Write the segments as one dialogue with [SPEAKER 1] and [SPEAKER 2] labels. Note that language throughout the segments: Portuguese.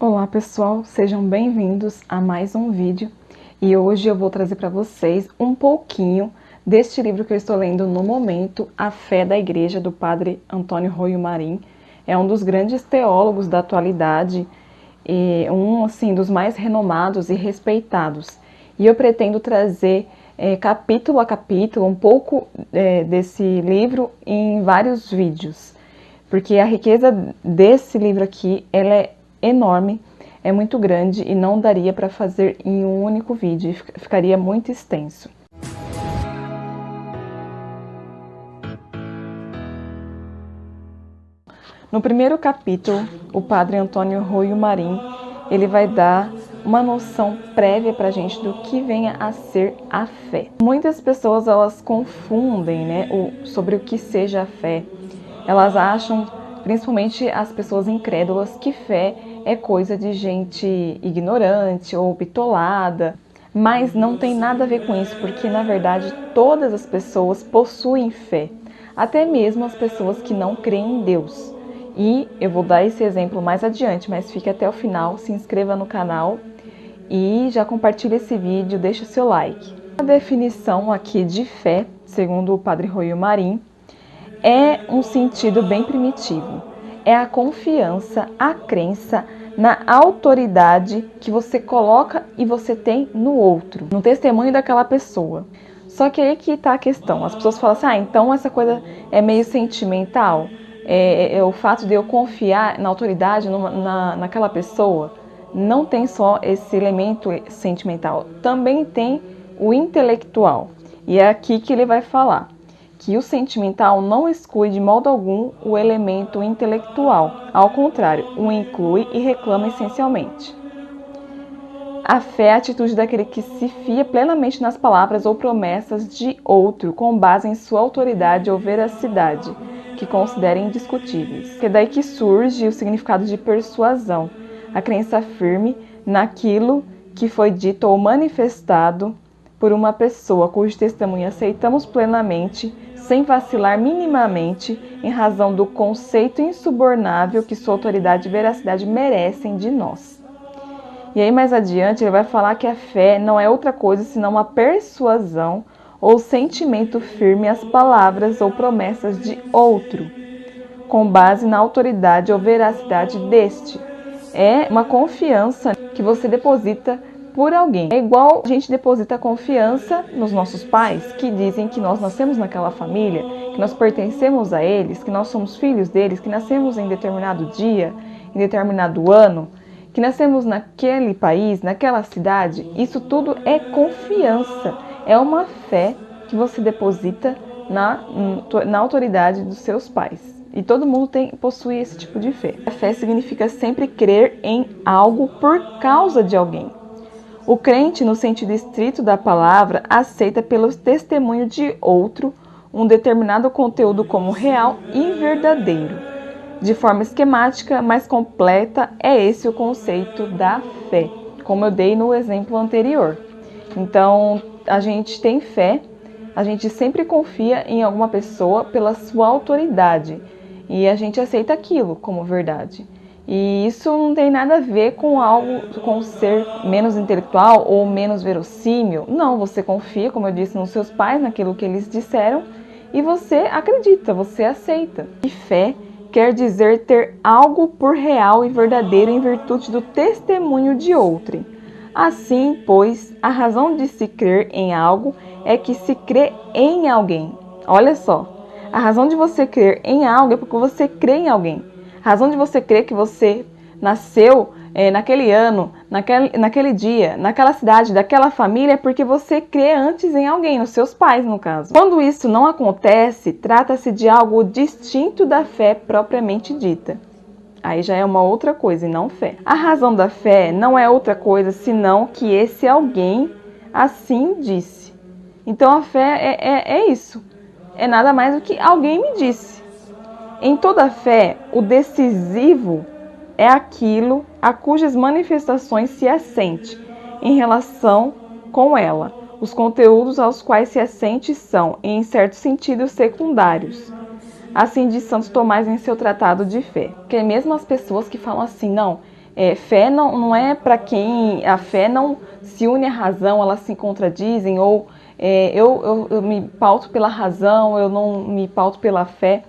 [SPEAKER 1] Olá pessoal, sejam bem-vindos a mais um vídeo e hoje eu vou trazer para vocês um pouquinho deste livro que eu estou lendo no momento, A Fé da Igreja, do padre Antônio Roio Marim. É um dos grandes teólogos da atualidade e assim, dos mais renomados e respeitados. E eu pretendo trazer capítulo a capítulo um pouco desse livro em vários vídeos, porque a riqueza desse livro aqui, ela é enorme, é muito grande e não daria para fazer em um único vídeo, ficaria muito extenso. No primeiro capítulo, o padre Antônio Roio Marim, ele vai dar uma noção prévia para a gente do que venha a ser a fé. Muitas pessoas, elas confundem, sobre o que seja a fé. Elas acham, principalmente as pessoas incrédulas, que fé é coisa de gente ignorante ou bitolada, mas não tem nada a ver com isso, porque na verdade todas as pessoas possuem fé, até mesmo as pessoas que não creem em Deus. E eu vou dar esse exemplo mais adiante, mas fique até o final, se inscreva no canal e já compartilhe esse vídeo, deixe o seu like. A definição aqui de fé, segundo o padre Roio Marim, é um sentido bem primitivo. É a confiança, a crença na autoridade que você coloca e você tem no outro, no testemunho daquela pessoa. Só que aí que está a questão. As pessoas falam assim, então essa coisa é meio sentimental. É o fato de eu confiar na autoridade naquela pessoa. Não tem só esse elemento sentimental, também tem o intelectual. E é aqui que ele vai falar que o sentimental não exclui de modo algum o elemento intelectual. Ao contrário, o inclui e reclama essencialmente. A fé é a atitude daquele que se fia plenamente nas palavras ou promessas de outro, com base em sua autoridade ou veracidade, que considera indiscutíveis. É daí que surge o significado de persuasão, a crença firme naquilo que foi dito ou manifestado por uma pessoa cujo testemunho aceitamos plenamente, sem vacilar minimamente, em razão do conceito insubornável que sua autoridade e veracidade merecem de nós. E aí mais adiante ele vai falar que a fé não é outra coisa senão uma persuasão ou sentimento firme às palavras ou promessas de outro, com base na autoridade ou veracidade deste. É uma confiança que você deposita por alguém. É igual a gente deposita confiança nos nossos pais, que dizem que nós nascemos naquela família, que nós pertencemos a eles, que nós somos filhos deles, que nascemos em determinado dia, em determinado ano, que nascemos naquele país, naquela cidade. Isso tudo é confiança, é uma fé que você deposita na autoridade dos seus pais. E todo mundo possui esse tipo de fé. A fé significa sempre crer em algo por causa de alguém. O crente, no sentido estrito da palavra, aceita pelo testemunho de outro um determinado conteúdo como real e verdadeiro. De forma esquemática, mais completa, é esse o conceito da fé, como eu dei no exemplo anterior. Então, a gente tem fé, a gente sempre confia em alguma pessoa pela sua autoridade e a gente aceita aquilo como verdade. E isso não tem nada a ver com ser menos intelectual ou menos verossímil. Não, você confia, como eu disse, nos seus pais, naquilo que eles disseram, e você acredita, você aceita. E fé quer dizer ter algo por real e verdadeiro em virtude do testemunho de outrem. Assim, pois, a razão de se crer em algo é que se crê em alguém. Olha só, a razão de você crer em algo é porque você crê em alguém. A razão de você crer que você nasceu naquele ano, naquele dia, naquela cidade, daquela família, é porque você crê antes em alguém, nos seus pais, no caso. Quando isso não acontece, trata-se de algo distinto da fé propriamente dita. Aí já é uma outra coisa e não fé. A razão da fé não é outra coisa senão que esse alguém assim disse. Então a fé é isso. É nada mais do que alguém me disse. Em toda fé, o decisivo é aquilo a cujas manifestações se assente em relação com ela. Os conteúdos aos quais se assente são, em certo sentido, secundários. Assim diz Santo Tomás em seu tratado de fé. Porque mesmo as pessoas que falam assim, não, Fé não é para quem a fé não se une à razão, elas se contradizem, ou eu me pauto pela razão, eu não me pauto pela fé.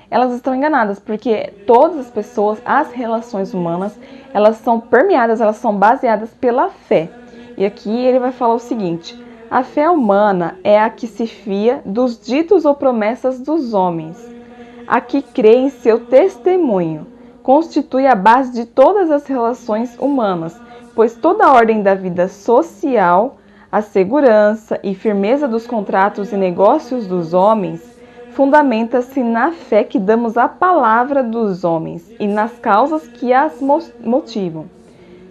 [SPEAKER 1] Elas estão enganadas, porque todas as pessoas, as relações humanas, elas são permeadas, elas são baseadas pela fé. E aqui ele vai falar o seguinte: a fé humana é a que se fia dos ditos ou promessas dos homens, a que crê em seu testemunho. Constitui a base de todas as relações humanas, pois toda a ordem da vida social, a segurança e firmeza dos contratos e negócios dos homens, fundamenta-se na fé que damos à palavra dos homens e nas causas que as motivam,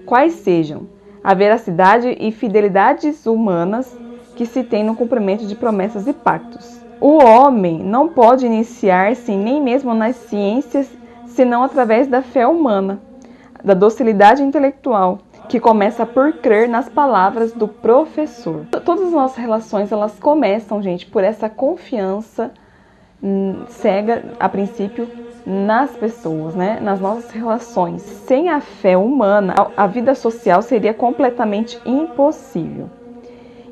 [SPEAKER 1] quais sejam a veracidade e fidelidades humanas que se tem no cumprimento de promessas e pactos. O homem não pode iniciar-se nem mesmo nas ciências senão através da fé humana, da docilidade intelectual, que começa por crer nas palavras do professor. Todas as nossas relações, elas começam, gente, por essa confiança cega, a princípio, nas pessoas, né? Nas nossas relações. Sem a fé humana, a vida social seria completamente impossível.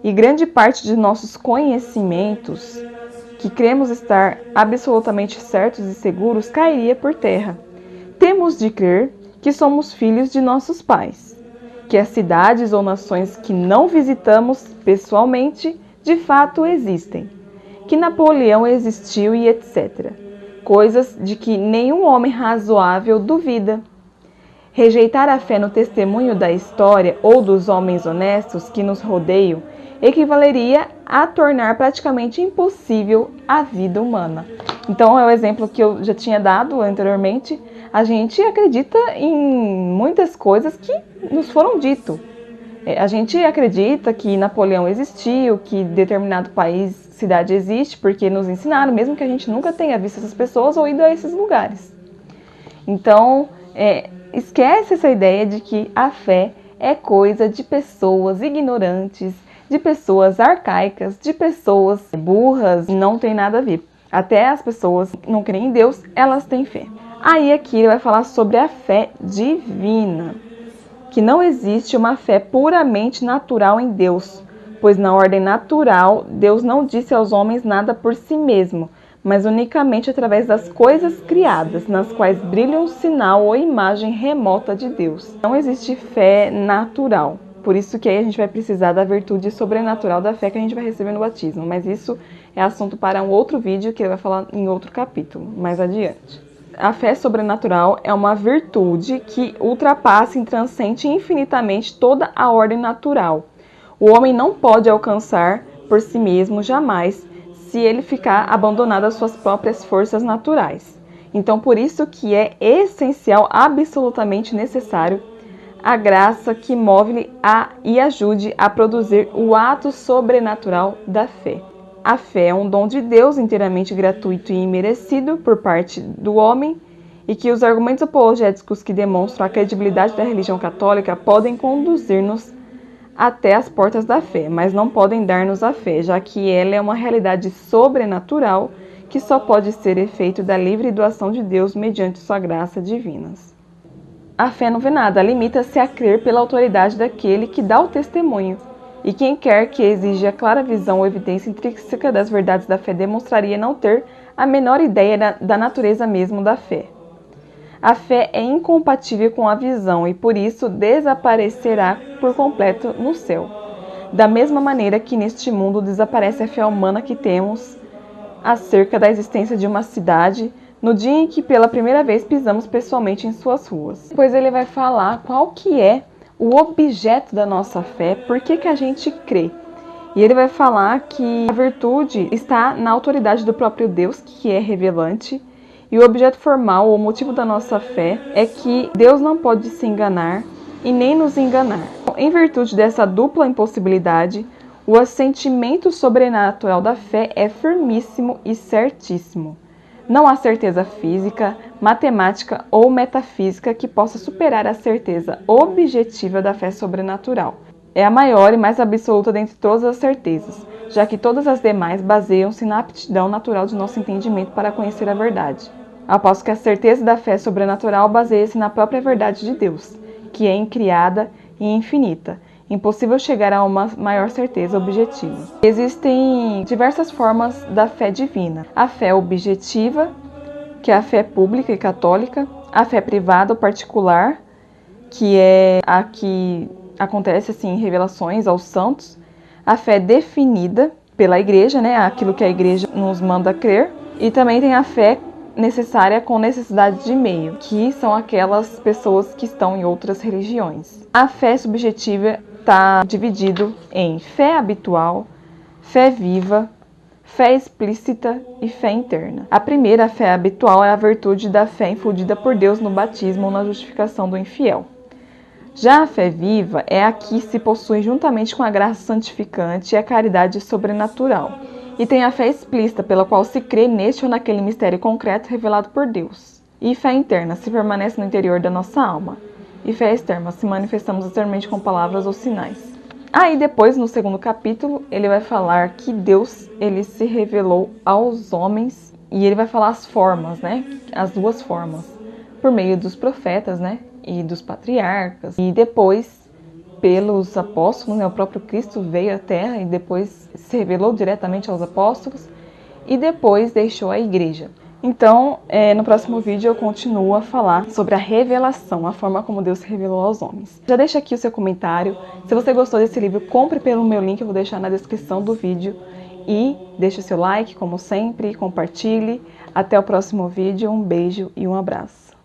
[SPEAKER 1] E grande parte de nossos conhecimentos, que cremos estar absolutamente certos e seguros, cairia por terra. Temos de crer que somos filhos de nossos pais, que as cidades ou nações que não visitamos pessoalmente, de fato existem, que Napoleão existiu e etc. Coisas de que nenhum homem razoável duvida. Rejeitar a fé no testemunho da história ou dos homens honestos que nos rodeiam equivaleria a tornar praticamente impossível a vida humana. Então, é o exemplo que eu já tinha dado anteriormente. A gente acredita em muitas coisas que nos foram dito. A gente acredita que Napoleão existiu, que determinado país, cidade existe, porque nos ensinaram, mesmo que a gente nunca tenha visto essas pessoas ou ido a esses lugares. Então, esquece essa ideia de que a fé é coisa de pessoas ignorantes, de pessoas arcaicas, de pessoas burras, não tem nada a ver. Até as pessoas que não creem em Deus, elas têm fé. Aí aqui ele vai falar sobre a fé divina, que não existe uma fé puramente natural em Deus, pois na ordem natural, Deus não disse aos homens nada por si mesmo, mas unicamente através das coisas criadas, nas quais brilha um sinal ou imagem remota de Deus. Não existe fé natural. Por isso que aí a gente vai precisar da virtude sobrenatural da fé que a gente vai receber no batismo. Mas isso é assunto para um outro vídeo que ele vai falar em outro capítulo, mais adiante. A fé sobrenatural é uma virtude que ultrapassa e transcende infinitamente toda a ordem natural. O homem não pode alcançar por si mesmo jamais, se ele ficar abandonado às suas próprias forças naturais. Então, por isso que é essencial, absolutamente necessário, a graça que move-lhe e ajude a produzir o ato sobrenatural da fé. A fé é um dom de Deus inteiramente gratuito e imerecido por parte do homem, e que os argumentos apologéticos que demonstram a credibilidade da religião católica podem conduzir-nos até as portas da fé, mas não podem dar-nos a fé, já que ela é uma realidade sobrenatural que só pode ser efeito da livre doação de Deus mediante sua graça divina. A fé não vê nada, limita-se a crer pela autoridade daquele que dá o testemunho. E quem quer que exija clara visão ou evidência intrínseca das verdades da fé demonstraria não ter a menor ideia da natureza mesmo da fé. A fé é incompatível com a visão e por isso desaparecerá por completo no céu. Da mesma maneira que neste mundo desaparece a fé humana que temos acerca da existência de uma cidade, no dia em que pela primeira vez pisamos pessoalmente em suas ruas. Depois ele vai falar qual que é o objeto da nossa fé, por que a gente crê. E ele vai falar que a virtude está na autoridade do próprio Deus, que é revelante, e o objeto formal ou motivo da nossa fé é que Deus não pode se enganar e nem nos enganar. Em virtude dessa dupla impossibilidade, o assentimento sobrenatural da fé é firmíssimo e certíssimo. Não há certeza física, matemática ou metafísica que possa superar a certeza objetiva da fé sobrenatural. É a maior e mais absoluta dentre todas as certezas, já que todas as demais baseiam-se na aptidão natural de nosso entendimento para conhecer a verdade. Aposto que a certeza da fé sobrenatural baseia-se na própria verdade de Deus, que é incriada e infinita. Impossível chegar a uma maior certeza objetiva. Existem diversas formas da fé divina. A fé objetiva, que é a fé pública e católica. A fé privada ou particular, que é a que acontece assim em revelações aos santos. A fé definida pela igreja, né? Aquilo que a igreja nos manda crer. E também tem a fé necessária com necessidade de meio, que são aquelas pessoas que estão em outras religiões. A fé subjetiva está dividido em fé habitual, fé viva, fé explícita e fé interna. A primeira, a fé habitual, é a virtude da fé infundida por Deus no batismo ou na justificação do infiel. Já a fé viva é a que se possui juntamente com a graça santificante e a caridade sobrenatural. E tem a fé explícita, pela qual se crê neste ou naquele mistério concreto revelado por Deus. E fé interna, se permanece no interior da nossa alma. E fé externa, se manifestamos externamente com palavras ou sinais. Aí depois, no segundo capítulo, ele vai falar que Deus ele se revelou aos homens e ele vai falar as formas, né? As duas formas, por meio dos profetas, né? E dos patriarcas. E depois, pelos apóstolos, né? O próprio Cristo veio à Terra e depois se revelou diretamente aos apóstolos e depois deixou a igreja. Então, no próximo vídeo eu continuo a falar sobre a revelação, a forma como Deus se revelou aos homens. Já deixa aqui o seu comentário. Se você gostou desse livro, compre pelo meu link, eu vou deixar na descrição do vídeo. E deixe o seu like, como sempre, compartilhe. Até o próximo vídeo, um beijo e um abraço.